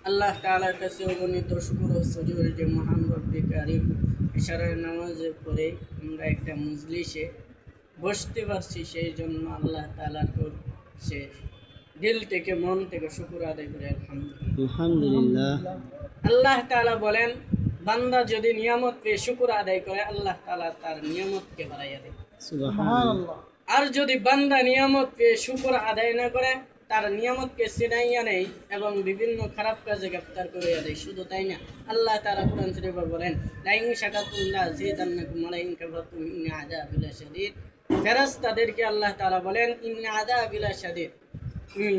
আল্লাহ তাআলার কাছে অগণিত শুকর ও সুজুদ যে মহান রব্বে কারীম ইশারার নামাজে পড়ে আমরা একটা মজলিসে বসতে পারছি, সেই জন্য আল্লাহ তাআলার সে দিল থেকে মন থেকে শুকর আদায় করে আলহামদুলিল্লাহ। আল্লাহ তাআলা বলেন, বান্দা যদি নিয়ামত পেয়ে শুকর আদায় করে আল্লাহ তাআলা তার নিয়ামতকে বাড়াইয়া দেয়। সুবহানাল্লাহ। আর যদি বান্দা নিয়ামত পেয়ে শুকর আদায় না করে তার নিয়ামতকে ছিনাইয়া নেয় এবং বিভিন্ন খারাপ কাজে গ্রেফতার করিয়া দেয়। শুধু তাই না, আল্লাহ তাআলা কোরআন শরীফে বলেন, লাইন শাকারতুম লাযিদান্নাকুম ওয়া লাইন কাফারতুম ইন্না আযাবি লাশাদীদ। ফেরেশতাদেরকে আল্লাহ তাআলা বলেন, ইন্না আযাবি লাশাদীদ, তুমি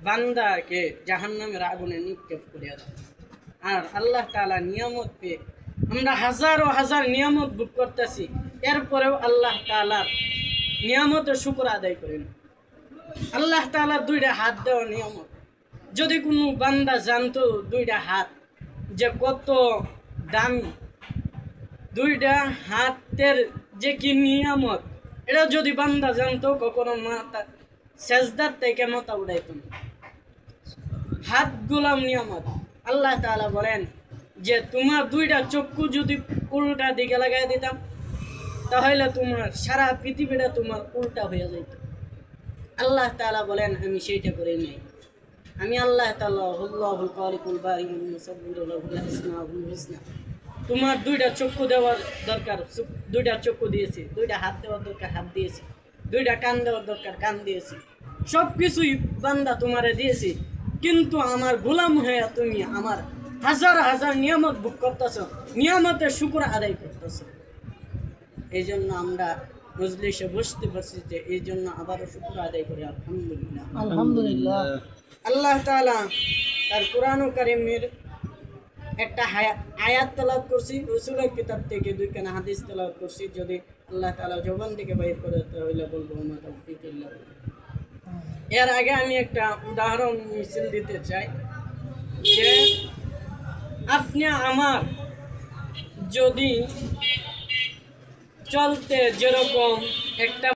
বান্দাকে জাহান্নামের আগুনে নিক্ষেপ করিয়া দাও। আর আল্লাহ তাআলা নিয়ামত পেয়ে আমরা হাজারো হাজার নিয়ামত ভোগ করতেছি, এরপরেও আল্লাহ তাআলার নিয়ামতের শুকর আদায় করেন। আল্লাহ তাআলা দুইটা হাত দেওয়া নিয়ামত, যদি কোনো বান্দা জানতো দুইটা হাত যে কত দামি, দুইটা হাতের যে কি নিয়ামত, এটা যদি বান্দা জানতো কখনো মাথা সেজদার থেকে মাথা উঠাইত না। হাত গোলাম নিয়ামত। আল্লাহ তাআলা বলেন যে তোমার দুইটা চক্ষু যদি উল্টা দিকে লাগাই দিতাম তাহলে তোমার সারা পৃথিবীটা তোমার উল্টা হয়ে যেত। আল্লাহ তাআলা বলেন, আমি সেইটা করে নাই। আমি আল্লাহ তাআলা আল্লাহুল খালিকুল বারিউল মুসাব্বিরুল লাহুল আসমাউল হুসনা। তোমার দুইটা চক্ষু দেওয়ার দরকার, দুইটা চক্ষু দিয়েছি। দুইটা হাত দেওয়ার দরকার, হাত দিয়েছি। দুইটা কান দেওয়ার দরকার, কান দিয়েছি। সব কিছুই বান্দা তোমারে দিয়েছি, কিন্তু আমার গোলাম হয়ে তুমি আমার হাজার হাজার নিয়ামত ভোগ করতেছ, নিয়ামতের শুকর আদায় করতেছ। এই জন্য আমরা মজলিসে বসতে পারছি, যে এই জন্য আবারও শুকর আদায় করি আলহামদুলিল্লাহ। আলহামদুলিল্লাহ। আল্লাহ তাআলা তার কোরআন কারীমের একটা আয়াত তেলাওয়াত করছি, রাসূলের কিতাব থেকে দুইখানা হাদিস তেলাওয়াত করছি। যদি আল্লাহ তাআলা জবান থেকে বাইর করে তাহলে বলবো মা তাওফীক ইল্লা বিল্লাহ। এর আগে আমি একটা উদাহরণ মিছিল দিতে চাই যে আপনি আমার যদি চলতে যেরকম একটা